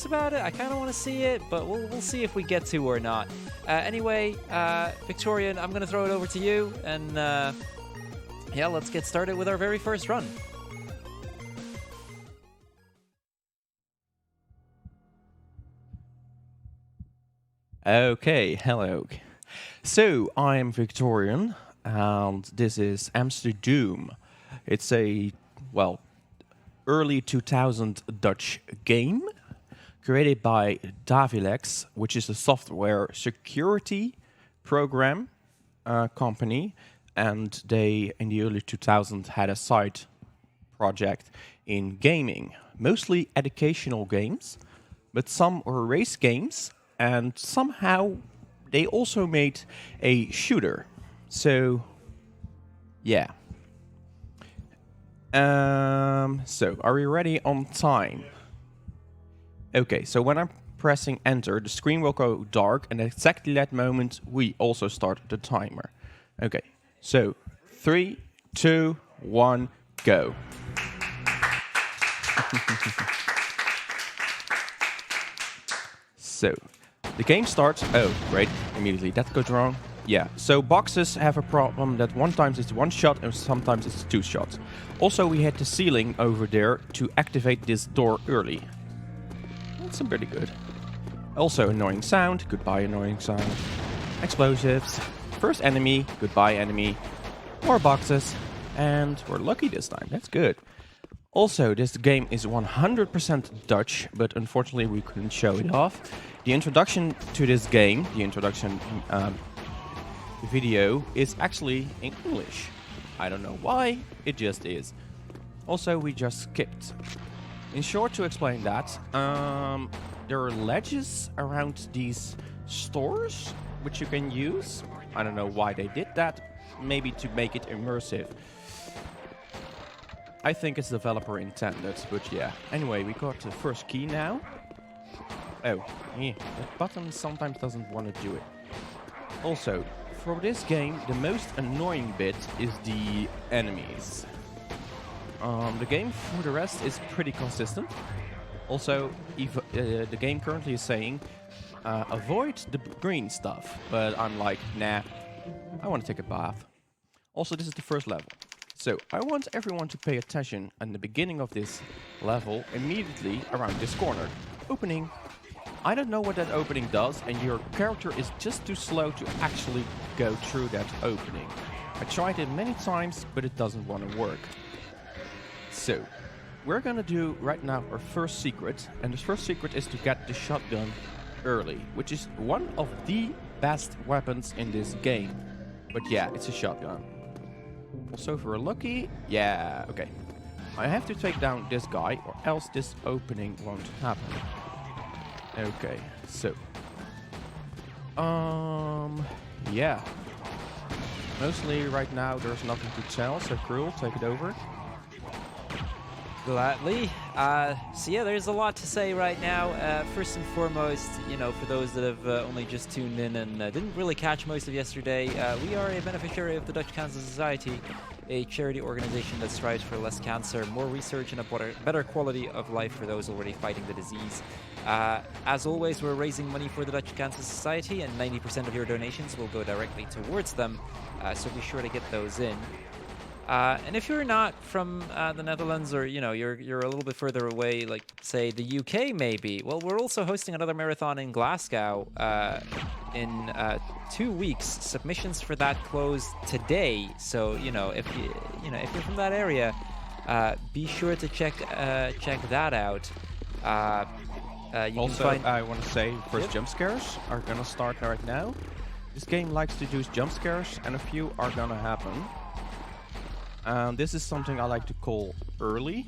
curious about it. I kind of want to see it, but we'll see if we get to or not. Anyway, Victorian, I'm going to throw it over to you. And yeah, let's get started with our very first run. Okay, hello. So, I'm Victorian, and this is AmsterDoom. It's a, well, early 2000 Dutch game created by Benelux, which is a software security program company, and they, in the early 2000s, had a side project in gaming, mostly educational games, but some were race games, and somehow they also made a shooter. So, yeah. So, are we ready on time? Okay, so when I'm pressing enter, the screen will go dark, and at exactly that moment, we also start the timer. Okay, so 3, 2, 1, go. So, the game starts. Oh, great, immediately that goes wrong. Yeah, so boxes have a problem that sometimes it's one shot and sometimes it's two shots. Also, we had the ceiling over there to activate this door early. That's pretty good. Also, annoying sound. Goodbye, annoying sound. Explosives. First enemy. Goodbye, enemy. More boxes. And we're lucky this time. That's good. Also, this game is 100% Dutch, but unfortunately we couldn't show it off. The introduction to this game, the introduction video, is actually in English. I don't know why, it just is. Also, we just skipped. In short, to explain that, there are ledges around these stores which you can use. I don't know why they did that. Maybe to make it immersive. I think it's developer intended, but yeah. Anyway, we got the first key now. Oh, yeah, that button sometimes doesn't want to do it. Also, for this game, the most annoying bit is the enemies. The game for the rest is pretty consistent. Also, the game currently is saying, avoid the green stuff. But I'm like, nah, I want to take a bath. Also, this is the first level. So, I want everyone to pay attention at the beginning of this level, immediately around this corner. Opening. I don't know what that opening does, and your character is just too slow to actually go through that opening. I tried it many times, but it doesn't want to work. So, we're gonna do right now our first secret, and the first secret is to get the shotgun early, which is one of the best weapons in this game. But yeah, it's a shotgun. Also, if we're lucky, yeah, okay. I have to take down this guy, or else this opening won't happen. Okay, so. Yeah. Mostly right now there's nothing to tell, so Cruel, take it over. Gladly. So yeah, there's a lot to say right now. First and foremost, you know, for those that have only just tuned in and didn't really catch most of yesterday, we are a beneficiary of the Dutch Cancer Society, a charity organization that strives for less cancer, more research, and a better quality of life for those already fighting the disease. As always, we're raising money for the Dutch Cancer Society, and 90% of your donations will go directly towards them, so be sure to get those in. And if you're not from the Netherlands, or you know you're a little bit further away, like say the UK maybe, well, we're also hosting another marathon in Glasgow in 2 weeks. Submissions for that close today, so if you're from that area, be sure to check that out. Also, I want to say first jump scares are gonna start right now. This game likes to do jump scares, and a few are gonna happen. This is something I like to call early,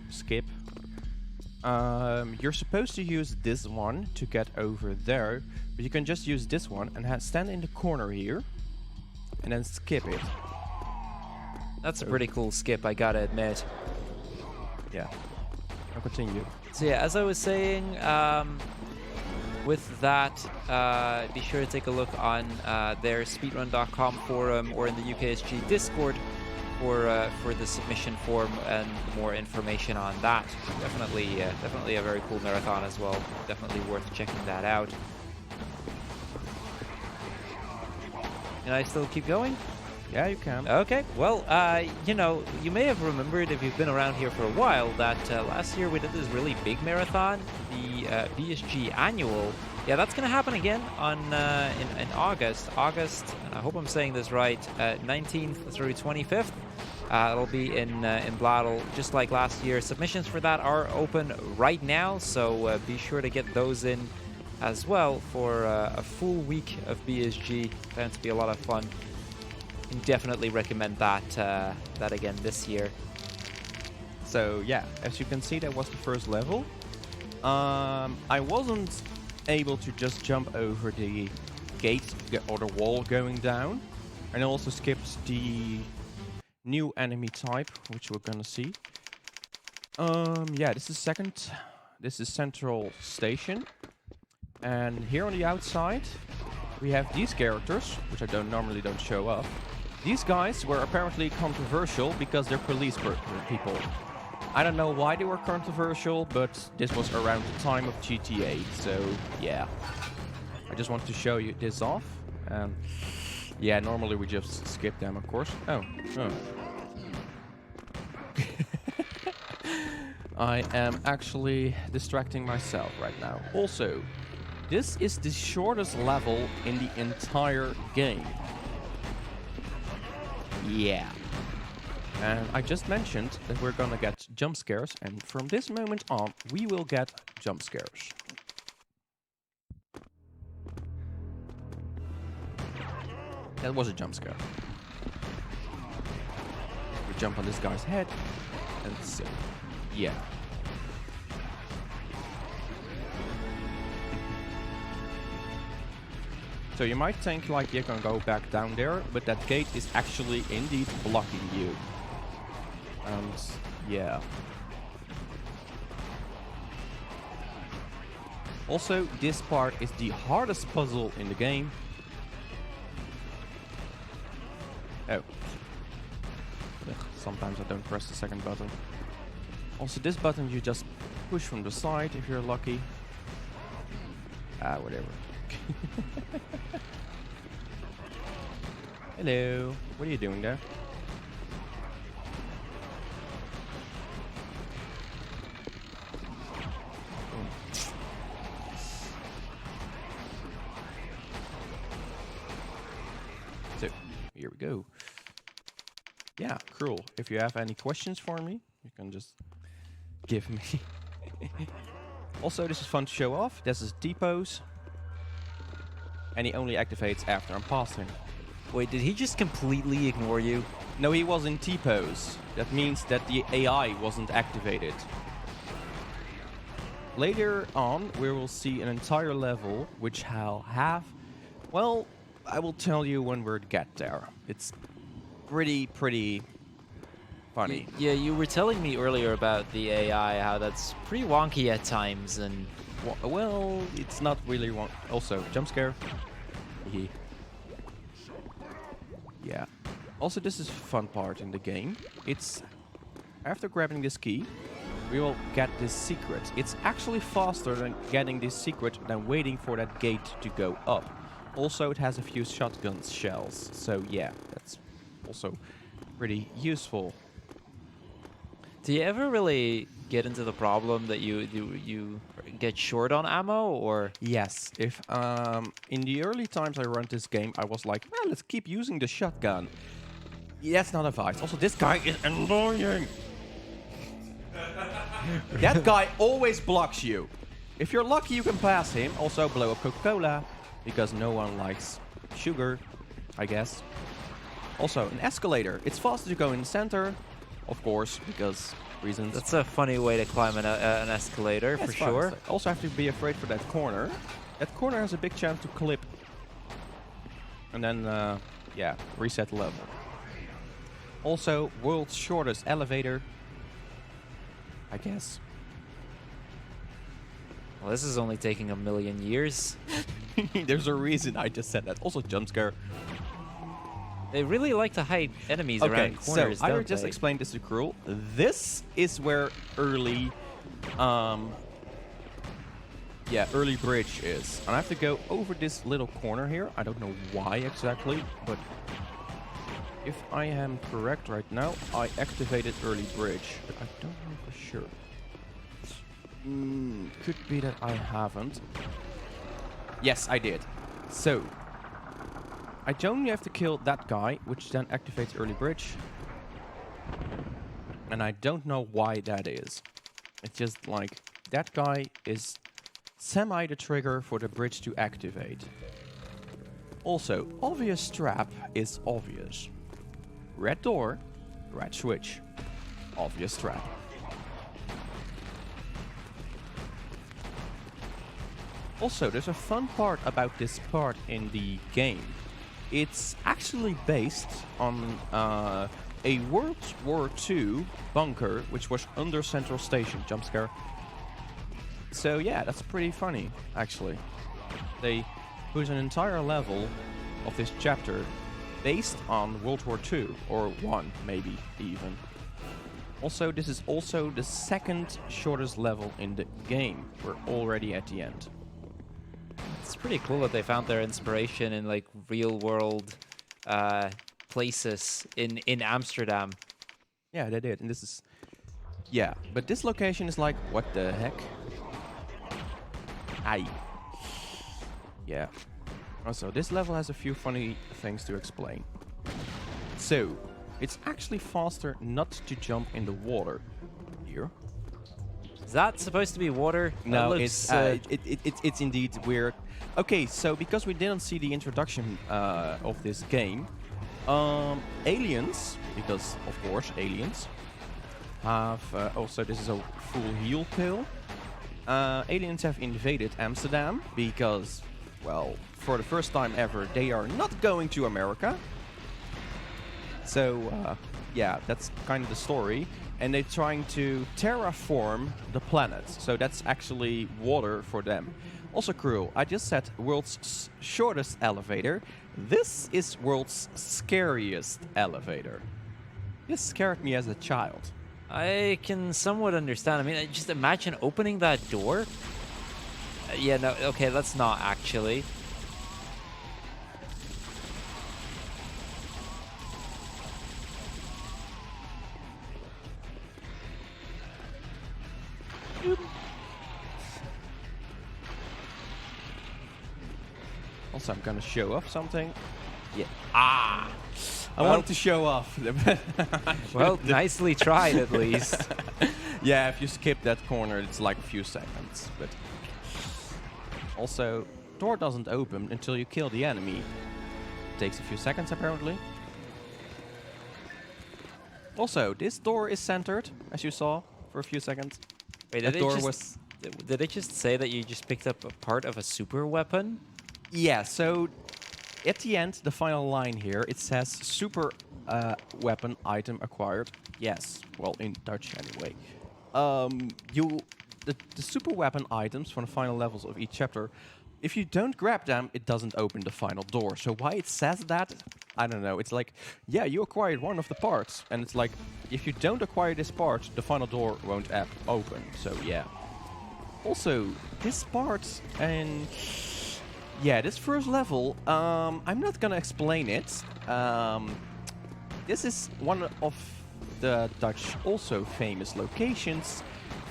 skip. You're supposed to use this one to get over there, but you can just use this one and stand in the corner here, and then skip it. That's a pretty cool skip, I gotta admit. Yeah, I'll continue. So yeah, as I was saying, with that, be sure to take a look on their speedrun.com forum or in the UKSG Discord for the submission form and more information on that. Definitely a very cool marathon as well. Definitely worth checking that out. Can I still keep going? Yeah, you can. Okay, well, you know, you may have remembered if you've been around here for a while that last year we did this really big marathon, the BSG annual. Yeah, that's going to happen again on in August, and I hope I'm saying this right, 19th through 25th. It'll be in Bladel, just like last year. Submissions for that are open right now, so be sure to get those in as well for a full week of BSG. Bound to be a lot of fun. Definitely recommend that that again this year. So yeah, as you can see, that was the first level. I wasn't able to just jump over the gate or the wall going down, and I also skipped the new enemy type, which we're gonna see. Yeah, this is Central Station, and here on the outside we have these characters, which I normally don't show up. These guys were apparently controversial because they're police people. I don't know why they were controversial, but this was around the time of GTA, so yeah. I just want to show you this off. Yeah, normally we just skip them, of course. Oh. I am actually distracting myself right now. Also, this is the shortest level in the entire game. Yeah. And I just mentioned that we're gonna get jump scares, and from this moment on, we will get jump scares. That was a jump scare. We jump on this guy's head, and so, yeah. So you might think like you can go back down there, but that gate is actually indeed blocking you. And yeah. Also, this part is the hardest puzzle in the game. Oh. Ugh, sometimes I don't press the second button. Also, this button you just push from the side if you're lucky. Whatever. Hello. What are you doing there? So, here we go. Yeah, cool. If you have any questions for me, you can just give me. Also, this is fun to show off. This is T-pose. And he only activates after I'm passing. Wait, did he just completely ignore you? No, he was in T-pose. That means that the AI wasn't activated. Later on, we will see an entire level which I'll have... Well, I will tell you when we get there. It's pretty funny. Yeah, you were telling me earlier about the AI, how that's pretty wonky at times, and... Well, it's not really wonky. Also, jump scare. Yeah. Also, this is a fun part in the game. It's... After grabbing this key, we will get this secret. It's actually faster than getting this secret than waiting for that gate to go up. Also, it has a few shotgun shells. So yeah, that's also pretty useful. Do you ever really get into the problem that you get short on ammo, or? Yes. If in the early times I run this game, I was like, well, let's keep using the shotgun. Yeah, that's not advice. Also, this guy is annoying. That guy always blocks you. If you're lucky, you can pass him. Also, blow up Coca-Cola, because no one likes sugar, I guess. Also, an escalator. It's faster to go in the center. Of course, because reasons. That's a funny way to climb an escalator, for sure. Also have to be afraid for that corner. That corner has a big chance to clip. And then, yeah, reset the level. Also, world's shortest elevator. I guess. Well, this is only taking 1,000,000 years. There's a reason I just said that. Also, jump scare. They really like to hide enemies Okay, around corners, so I don't just they? explained this to Cruel. This is where early bridge is. And I have to go over this little corner here. I don't know why exactly, but if I am correct right now, I activated early bridge, but I don't know for sure. Could be that I haven't. Yes, I did. So, I only have to kill that guy, which then activates early bridge. And I don't know why that is. It's just like, that guy is semi the trigger for the bridge to activate. Also, obvious trap is obvious. Red door, red switch. Obvious trap. Also, there's a fun part about this part in the game. It's actually based on a World War II bunker, which was under Central Station. Jump scare. So yeah, that's pretty funny, actually. They put an entire level of this chapter based on World War II, or 1 maybe even. Also, this is also the second shortest level in the game. We're already at the end. It's pretty cool that they found their inspiration in like real world places in Amsterdam. Yeah, they did, and this is... Yeah, but this location is like, what the heck? Aye. Yeah. Also, this level has a few funny things to explain. So, it's actually faster not to jump in the water. Here. Is that supposed to be water? No, that it's looks, it's indeed weird. Okay, so because we didn't see the introduction of this game, aliens, because of course aliens, have also this is a full heal pill. Aliens have invaded Amsterdam because, well, for the first time ever, they are not going to America. So, yeah, that's kind of the story. And they're trying to terraform the planet. So that's actually water for them. Also, Cruel, I just said world's shortest elevator. This is world's scariest elevator. This scared me as a child. I can somewhat understand. I mean, just imagine opening that door. Yeah, no, okay, let's not actually. Also, I'm gonna show off something. Yeah. I wanted to show off. Well, nicely tried at least. Yeah, if you skip that corner, it's like a few seconds. But also, door doesn't open until you kill the enemy. It takes a few seconds, apparently. Also, this door is centered, as you saw, for a few seconds. Wait, did it just say that you just picked up a part of a super weapon? Yeah, so at the end, the final line here, it says super weapon item acquired. Yes, well, in Dutch anyway. The super weapon items from the final levels of each chapter, if you don't grab them, it doesn't open the final door. So why it says that, I don't know. It's like, yeah, you acquired one of the parts. And it's like, if you don't acquire this part, the final door won't open. So yeah. Also, this part and... yeah, this first level, I'm not gonna explain it. This is one of the Dutch also famous locations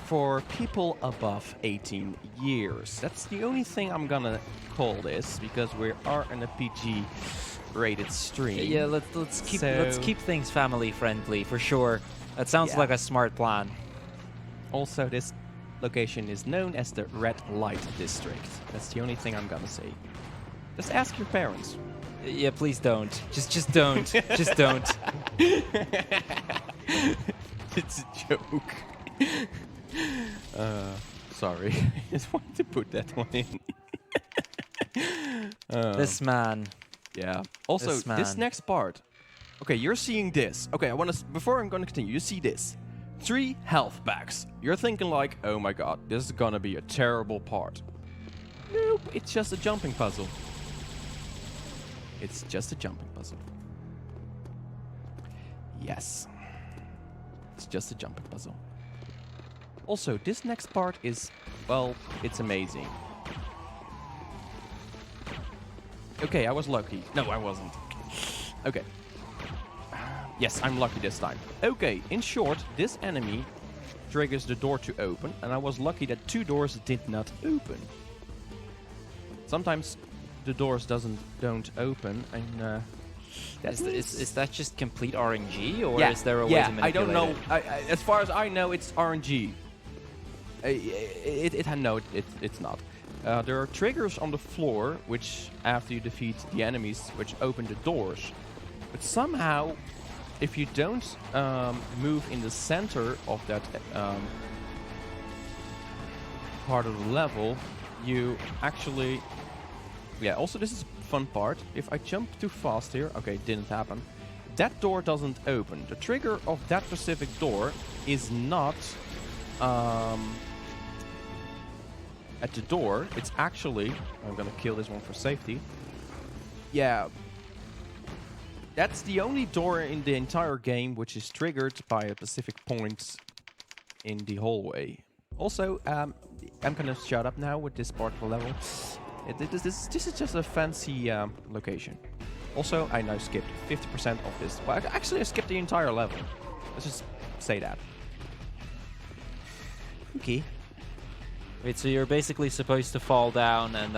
for people above 18 years. That's the only thing I'm gonna call this, because we are in a PG-rated stream. Yeah, let's keep things family friendly for sure. That sounds like a smart plan. Also, this location is known as the Red Light District. That's the only thing I'm gonna say. Just ask your parents. Yeah, please don't. Just don't. Just don't. It's a joke. Sorry. I just wanted to put that one in. This man. Yeah. Also, this next part. Okay, you're seeing this. Okay, before I'm gonna continue, you see this. 3 health packs. You're thinking like, oh my god, this is gonna be a terrible part. Nope, it's just a jumping puzzle. It's just a jumping puzzle. Yes. It's just a jumping puzzle. Also, this next part is, well, it's amazing. Okay, I was lucky. No, I wasn't. Okay. Yes, I'm lucky this time. Okay, in short, this enemy triggers the door to open, and I was lucky that 2 doors did not open. Sometimes the doors don't open, and is that just complete RNG, or yeah, is there a way to manipulate I don't know. it? As far as I know, it's RNG. It's not. There are triggers on the floor, which after you defeat the enemies, which open the doors. But somehow, if you don't move in the center of that part of the level, you actually... Yeah, also this is a fun part. If I jump too fast here... Okay, it didn't happen. That door doesn't open. The trigger of that specific door is not... at the door. It's actually... I'm gonna kill this one for safety. Yeah. That's the only door in the entire game which is triggered by a specific point in the hallway. Also, I'm gonna shut up now with this part of the level. This is just a fancy location. Also, I now skipped 50% of this. Well, actually, I skipped the entire level. Let's just say that. Okay. Wait, so you're basically supposed to fall down and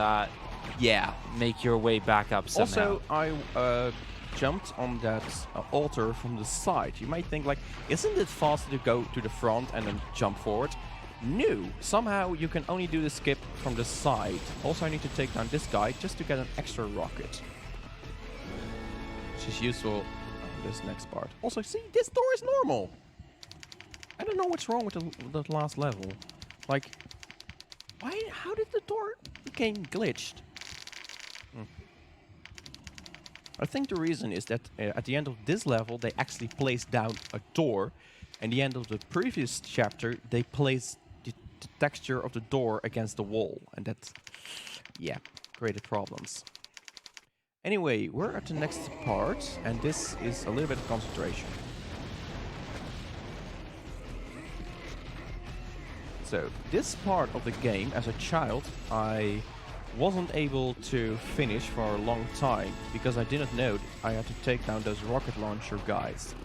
Yeah. make your way back up somehow. Also, I jumped on that altar from the side. You might think, like, isn't it faster to go to the front and then jump forward? No. Somehow you can only do the skip from the side. Also, I need to take down this guy just to get an extra rocket, which is useful on this next part. Also, see, this door is normal. I don't know what's wrong with the last level. Like, how did the door become glitched? I think the reason is that at the end of this level, they actually placed down a door. And the end of the previous chapter, they placed the texture of the door against the wall. And that, yeah, created problems. Anyway, we're at the next part. And this is a little bit of concentration. So, this part of the game, as a child, I wasn't able to finish for a long time because I didn't know I had to take down those rocket launcher guys.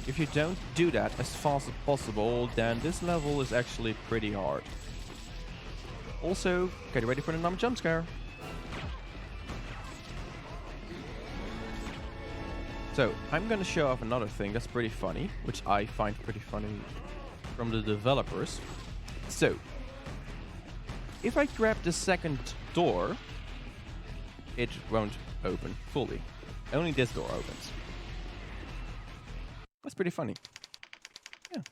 If you don't do that as fast as possible, then this level is actually pretty hard. Also, get ready for the number jump scare. So, I'm gonna show off another thing that's pretty funny, which I find pretty funny from the developers. So, if I grab the second door, it won't open fully. Only this door opens. That's pretty funny. Yeah.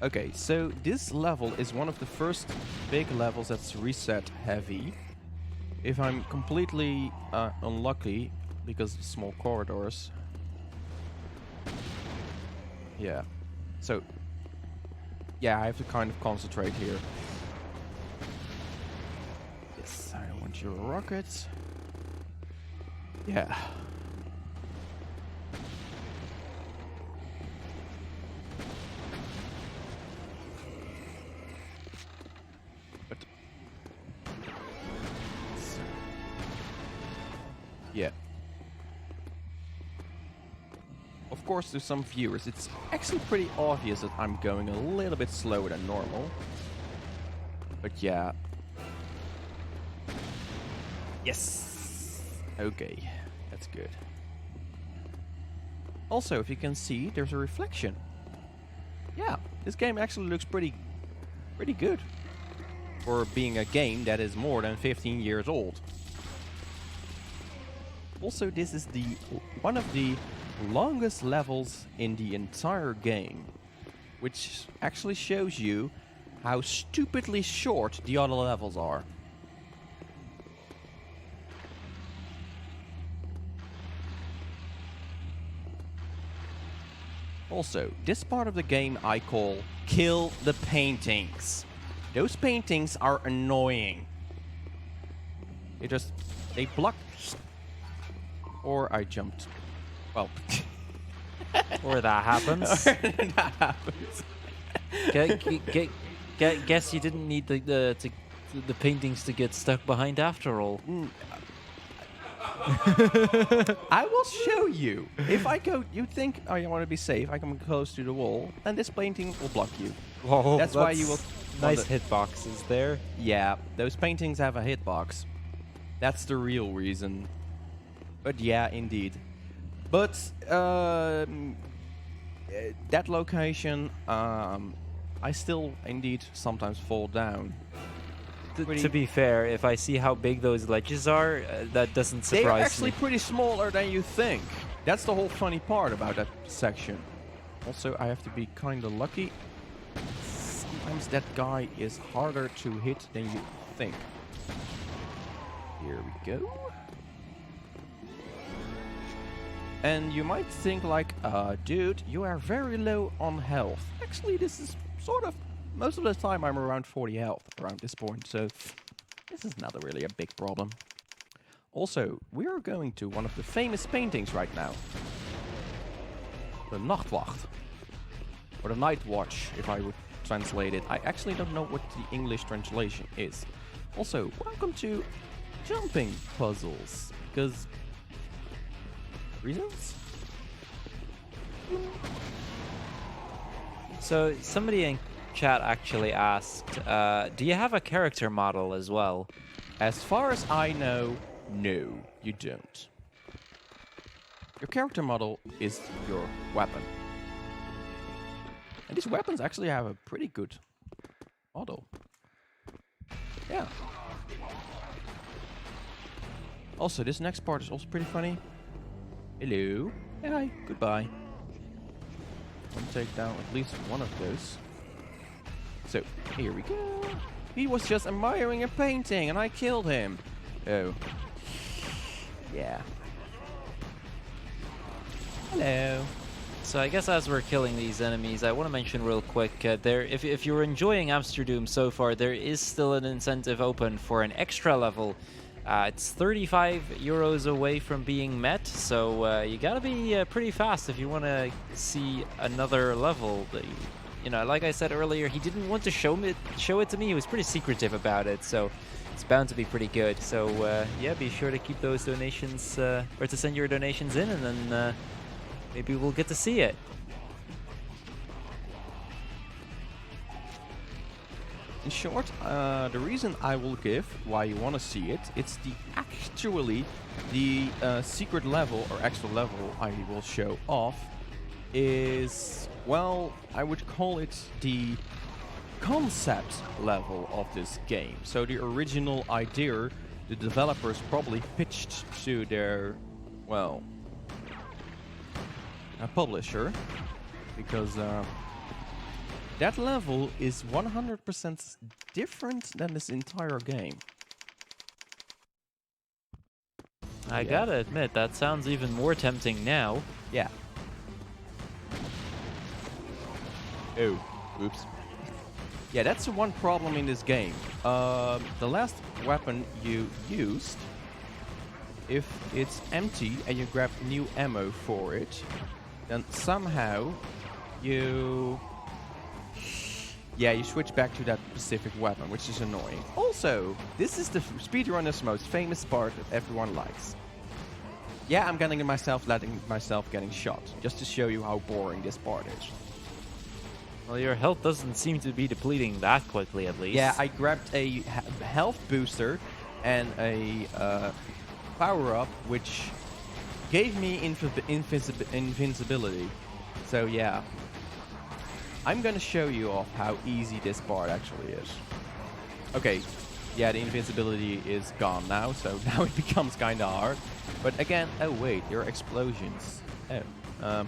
Okay, so this level is one of the first big levels that's reset heavy. If I'm completely unlucky, because of small corridors. Yeah. So, yeah, I have to kind of concentrate here. Yes, I don't want your rockets. Yeah. But yeah. Of course, to some viewers, it's actually pretty obvious that I'm going a little bit slower than normal. But yeah. Yes! Okay, that's good. Also, if you can see, there's a reflection. Yeah, this game actually looks pretty good for being a game that is more than 15 years old. Also, this is one of the longest levels in the entire game, which actually shows you how stupidly short the other levels are. Also, this part of the game I call Kill the Paintings. Those paintings are annoying. They block or I jumped. Well, Or that happens. that happens. Guess you didn't need the paintings to get stuck behind after all. I will show you. If I go, you think, oh, you want to be safe, I come close to the wall, and this painting will block you. Whoa, That's why you will... Nice hitboxes there. Yeah, those paintings have a hitbox. That's the real reason. But yeah, indeed. But that location, I still indeed sometimes fall down. To be fair, if I see how big those ledges are, that doesn't surprise me. They're actually pretty smaller than you think. That's the whole funny part about that section. Also, I have to be kind of lucky. Sometimes that guy is harder to hit than you think. Here we go. And you might think like, dude, you are very low on health. Actually, this is sort of... Most of the time I'm around 40 health around this point, so this is not really a big problem. Also, we are going to one of the famous paintings right now. The Nachtwacht. Or the Night Watch, if I would translate it. I actually don't know what the English translation is. Also, welcome to jumping puzzles, because... reasons? So, somebody in chat actually asked, do you have a character model as well? As far as I know, no, you don't. Your character model is your weapon. And these weapons actually have a pretty good model. Yeah. Also, this next part is also pretty funny. Hello. Hi. Goodbye. I'll take down at least one of those. So, here we go. He was just admiring a painting and I killed him. Oh. Yeah. Hello. So I guess as we're killing these enemies, I want to mention real quick, if you're enjoying AmsterDoom so far, there is still an incentive open for an extra level. It's 35 euros away from being met, so you gotta be pretty fast if you want to see another level. You know, like I said earlier, he didn't want to show it to me. He was pretty secretive about it, so it's bound to be pretty good. So yeah, be sure to keep those donations, or to send your donations in, and then maybe we'll get to see it. In short, the reason I will give why you want to see it, it's actually the secret level or extra level I will show off is, well, I would call it the concept level of this game. So the original idea the developers probably pitched to their, well, a publisher, because that level is 100% different than this entire game. I gotta admit, that sounds even more tempting now. Yeah. Oh, oops. Yeah, that's the one problem in this game. The last weapon you used, if it's empty and you grab new ammo for it, then somehow you switch back to that specific weapon, which is annoying. Also, this is the speedrunner's most famous part that everyone likes. Yeah, I'm letting myself getting shot, just to show you how boring this part is. Well, your health doesn't seem to be depleting that quickly, at least. Yeah, I grabbed a health booster and a power-up, which gave me invincibility. So yeah, I'm gonna show you off how easy this part actually is. Okay, yeah, the invincibility is gone now, so now it becomes kind of hard. But again, oh wait, your explosions. Oh,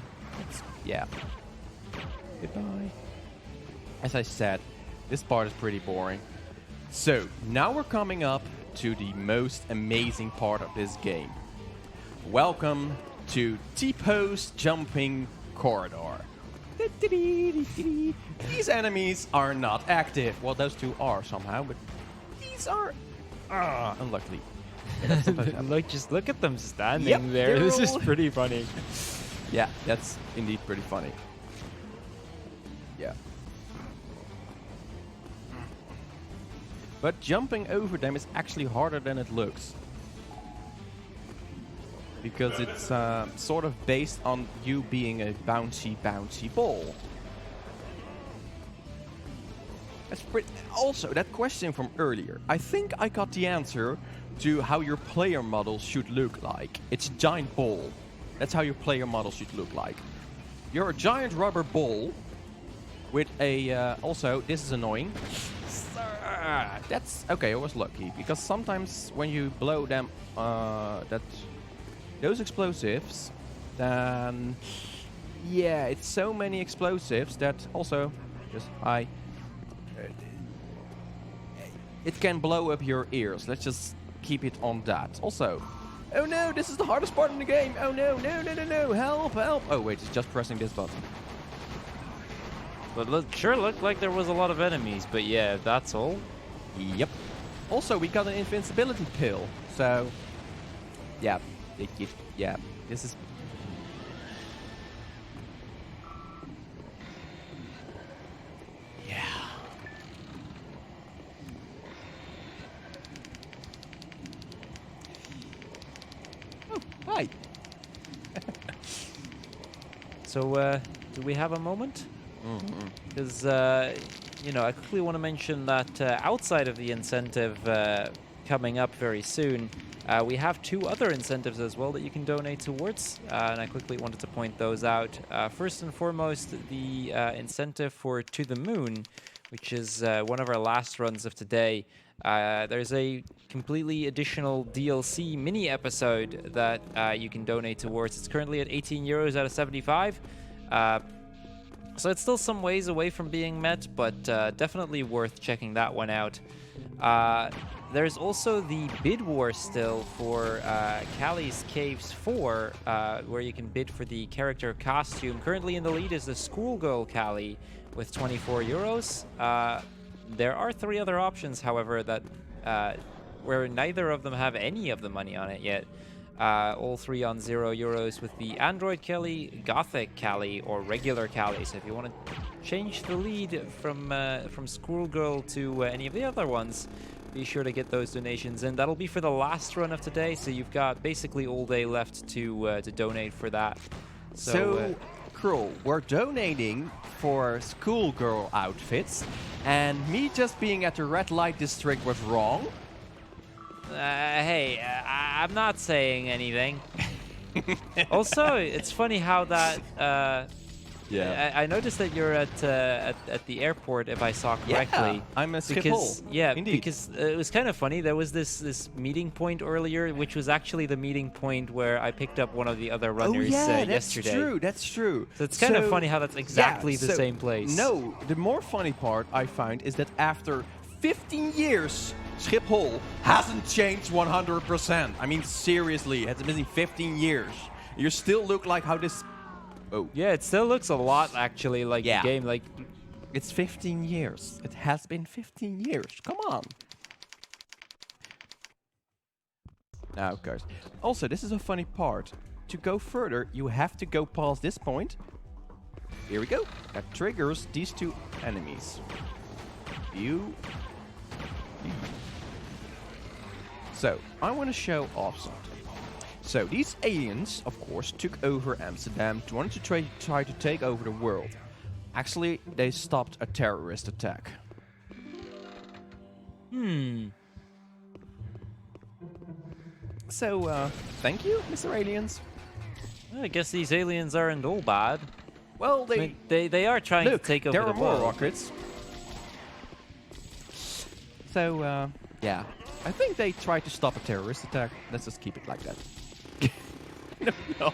yeah. Goodbye. As I said, this part is pretty boring. So, now we're coming up to the most amazing part of this game. Welcome to T-Pose Jumping Corridor. These enemies are not active. Well, those two are somehow, but these are, unluckily, That sometimes happens. Just look at them standing Yep, there. they're This is all- pretty funny. Yeah, that's indeed pretty funny. Yeah. But jumping over them is actually harder than it looks. Because it's sort of based on you being a bouncy ball. That's pretty. Also, that question from earlier, I think I got the answer to how your player model should look like. It's a giant ball. That's how your player model should look like. You're a giant rubber ball with a. Also, this is annoying. That's okay. I was lucky because sometimes when you blow them, those explosives, then yeah, it's so many explosives that also just it can blow up your ears. Let's just keep it on that. Also, oh no, this is the hardest part in the game. Oh no, no, help. Oh wait, it's just pressing this button. But sure looked like there was a lot of enemies, but yeah, that's all. Yep. Also, we got an invincibility pill, so yeah, yeah, this is. Yeah. Oh, hi. So, do we have a moment? Because, you know, I quickly want to mention that outside of the incentive coming up very soon, we have 2 other incentives as well that you can donate towards, and I quickly wanted to point those out. First and foremost, the incentive for To the Moon, which is one of our last runs of today. There's a completely additional DLC mini episode that you can donate towards. It's currently at 18 euros out of 75. So it's still some ways away from being met, but definitely worth checking that one out. There's also the bid war still for Callie's Caves 4, where you can bid for the character costume. Currently in the lead is the schoolgirl Callie with 24 euros. There are 3 other options, however, that where neither of them have any of the money on it yet. All 3 on 0 euros with the Android Callie, Gothic Callie, or regular Callie. So if you want to change the lead from Schoolgirl to any of the other ones, be sure to get those donations in. That'll be for the last run of today, so you've got basically all day left to donate for that. So Cruel, we're donating for schoolgirl outfits, and me just being at the red light district was wrong. Hey, I'm not saying anything. Also, it's funny how that. I noticed that you're at the airport, if I saw correctly. Yeah, I'm a Schiphol. Yeah, Indeed. because it was kind of funny. There was this meeting point earlier, which was actually the meeting point where I picked up one of the other runners yesterday. That's true. So it's kind of funny how that's exactly the same place. No, the more funny part I find is that after 15 years, Schiphol hasn't changed 100%. I mean, seriously, it's been 15 years. You still look like how this... Oh. Yeah, it still looks a lot, actually, like the game. Like, it's 15 years. It has been 15 years. Come on. Now, guys. Also, this is a funny part. To go further, you have to go past this point. Here we go. That triggers these 2 enemies. So, I want to show off something. So, these aliens, of course, took over Amsterdam, wanted to try to take over the world. Actually, they stopped a terrorist attack. So, thank you, Mr. Aliens. I guess these aliens aren't all bad. Well, they are trying to take over the world. there are more rockets. So, yeah. I think they tried to stop a terrorist attack. Let's just keep it like that. No.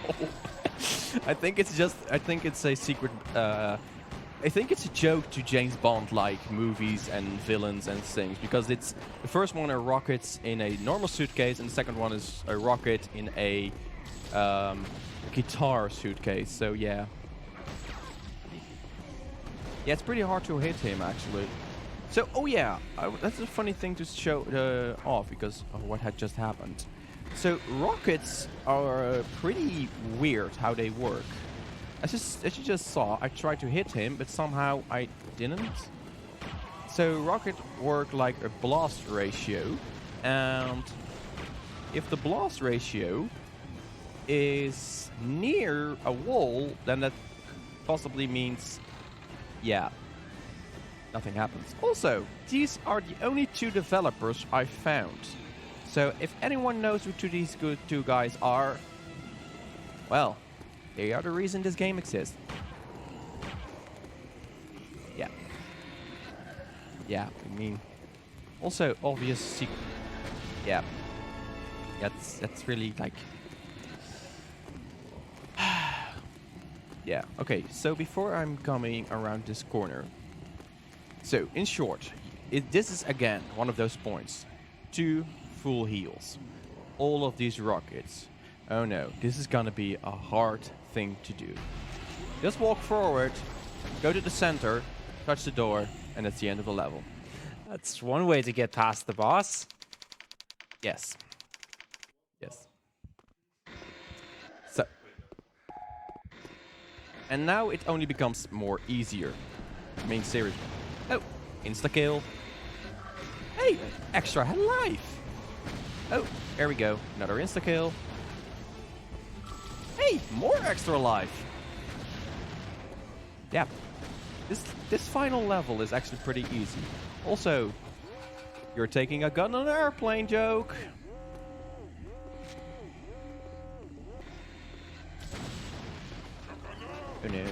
I think it's a secret... I think it's a joke to James Bond-like movies and villains and things. Because it's... The first one are rockets in a normal suitcase, and the second one is a rocket in a guitar suitcase. So, yeah. Yeah, it's pretty hard to hit him, actually. So, oh yeah, that's a funny thing to show off because of what had just happened. So, rockets are pretty weird how they work. As you just saw, I tried to hit him, but somehow I didn't. So, rockets work like a blast ratio, and if the blast ratio is near a wall, then that possibly means, yeah, nothing happens. Also, these are the only two developers I found. So if anyone knows who these two guys are, well, they are the reason this game exists. Yeah. Yeah, I mean, also obvious. Yeah. That's really like. Yeah. Okay. So before I'm coming around this corner. So in short, this is again one of those points. 2 full heals. All of these rockets. Oh no, this is gonna be a hard thing to do. Just walk forward, go to the center, touch the door, and that's the end of the level. That's one way to get past the boss. Yes. Yes. So. And now it only becomes more easier. I mean, seriously. Oh, insta-kill. Hey, extra life. Oh, there we go. Another insta-kill. Hey, more extra life. Yeah. This final level is actually pretty easy. Also, you're taking a gun on an airplane joke. Oh no.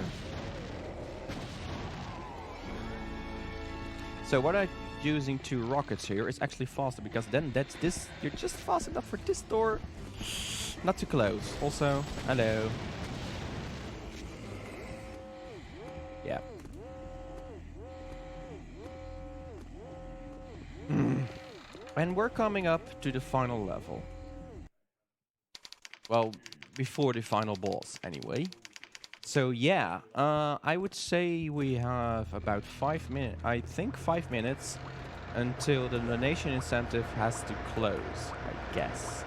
So what I'm using 2 rockets here is actually faster because then that's this. You're just fast enough for this door. Not too close. Also, hello. Yeah. And we're coming up to the final level. Well, before the final boss, anyway. So yeah, I would say we have about 5 minutes. I think 5 minutes until the donation incentive has to close, I guess.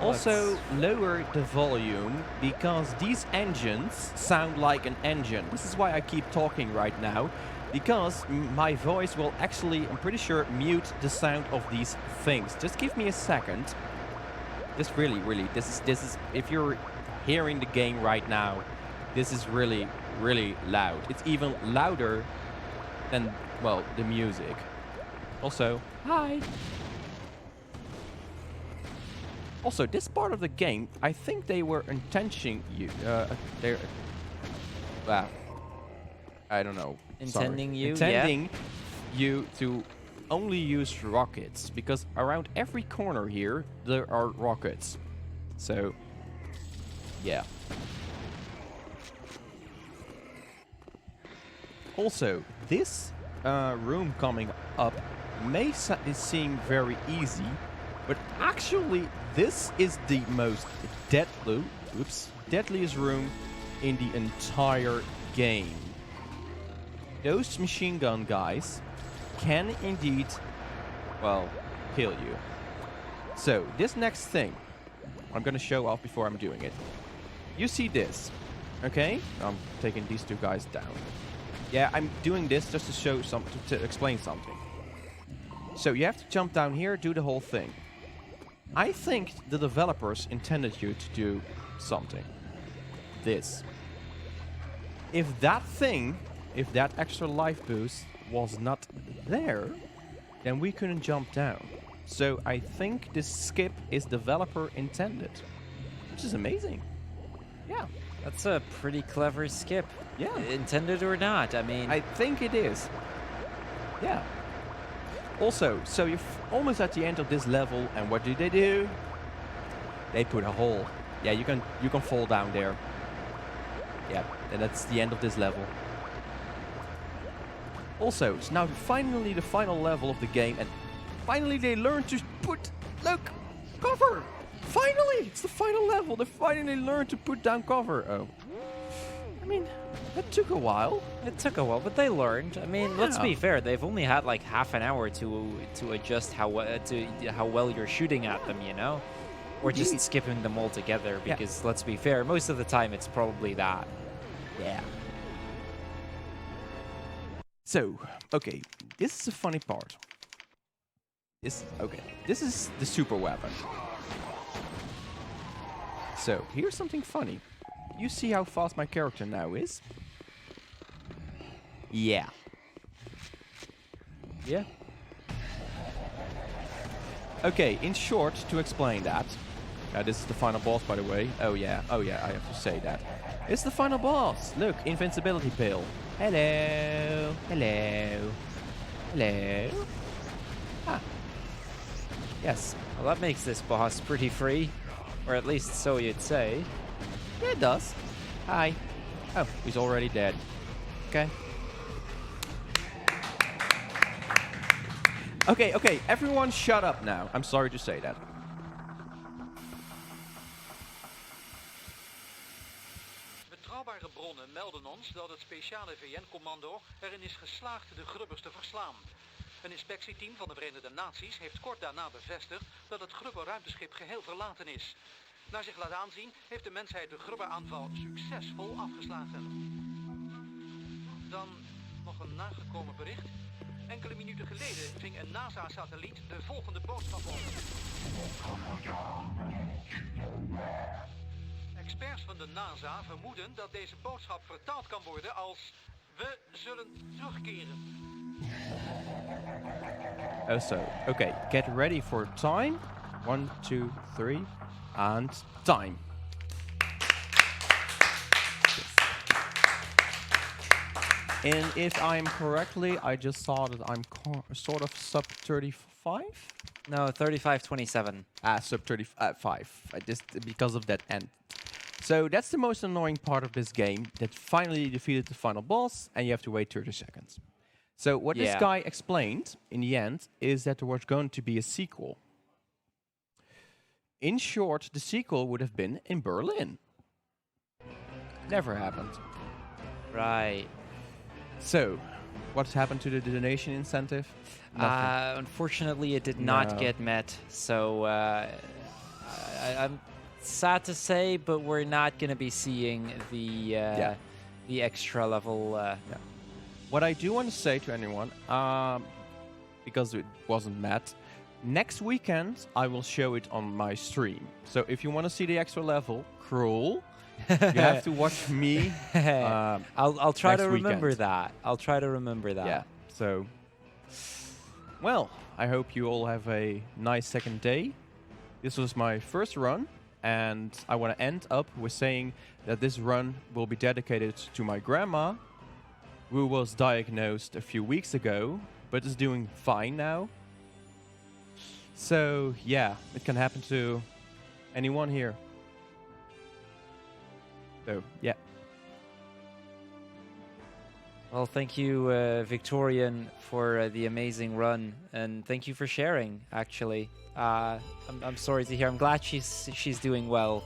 Also, lower the volume because these engines sound like an engine. This is why I keep talking right now, because my voice will actually, I'm pretty sure, mute the sound of these things. Just give me a second. This really, this is, if you're hearing the game right now, this is really, really loud. It's even louder than, well, the music. Also, hi. Also, this part of the game, I think they were intentioning you. Well, I don't know. Intending Sorry. you, intending you to only use rockets, because around every corner here there are rockets. So, yeah. Also, this room coming up may seem very easy, but actually this is the most deadliest room in the entire game. Those machine gun guys can indeed, well, kill you. So, this next thing, I'm gonna show off before I'm doing it. You see this, okay? I'm taking these 2 guys down. Yeah, I'm doing this just to show something, to explain something. So you have to jump down here, do the whole thing. I think the developers intended you to do something. This. If that thing, if that extra life boost was not there, then we couldn't jump down. So I think this skip is developer intended, which is amazing. Yeah. That's a pretty clever skip. Yeah. Intended or not, I mean... I think it is. Yeah. Also, so you're almost at the end of this level, and what do? They put a hole. Yeah, you can fall down there. Yeah, and that's the end of this level. Also, it's now finally the final level of the game, and finally they learned to put... Look! Cover! Finally! It's the final level! They finally learned to put down cover. Oh. I mean, It took a while. It took a while, but they learned. I mean, let's be Yeah. fair. They've only had like half an hour to adjust how well you're shooting at them, you know, or just Indeed. skipping them altogether. Yeah. Because let's be fair, most of the time it's probably that. Yeah. So, okay, this is the funny part. This is the super weapon. So, here's something funny. You see how fast my character now is? Yeah. Yeah. Okay, in short, to explain that. This is the final boss, by the way. Oh yeah, I have to say that. It's the final boss. Look, invincibility pill. Hello. Hello. Hello. Ah. Yes. Well, that makes this boss pretty free, or at least so you'd say. Yeah, it does. Hi. Oh, he's already dead. Okay. Okay, everyone shut up now. I'm sorry to say that. Betrouwbare bronnen melden ons dat het speciale VN-commando erin is geslaagd de grubbers te verslaan. Een inspectieteam van de Verenigde Naties heeft kort daarna bevestigd dat het grubberruimteschip geheel verlaten is. Naar zich laat aanzien heeft de mensheid de grubberaanval succesvol afgeslagen. Dan nog een nagekomen bericht. Enkele minuten geleden ving een NASA-satelliet de volgende boodschap op. Experts van de NASA vermoeden dat deze boodschap vertaald kan worden als we zullen terugkeren. Oh, so, okay, get ready for time. 1, 2, 3, and time. And if I'm correctly, I just saw that I'm sort of sub 35. No, 35-27. Sub 35. Just because of that end. So that's the most annoying part of this game, that finally defeated the final boss, and you have to wait 30 seconds. So what this Yeah. guy explained in the end is that there was going to be a sequel. In short, the sequel would have been in Berlin. Never happened. Right. So, what's happened to the donation incentive? Nothing. Unfortunately, it did not No. get met. So I'm sad to say, but we're not going to be seeing the extra level. What I do want to say to anyone, because it wasn't met, next weekend I will show it on my stream. So if you want to see the extra level, cruel, you have to watch me. I'll try next to remember weekend. that. I'll try to remember that. Yeah. So, well, I hope you all have a nice second day. This was my first run, and I want to end up with saying that this run will be dedicated to my grandma, who was diagnosed a few weeks ago, but is doing fine now. So, yeah, it can happen to anyone here. So, yeah. Well, thank you, Victorian, for the amazing run, and thank you for sharing. Actually, I'm sorry to hear. I'm glad she's doing well.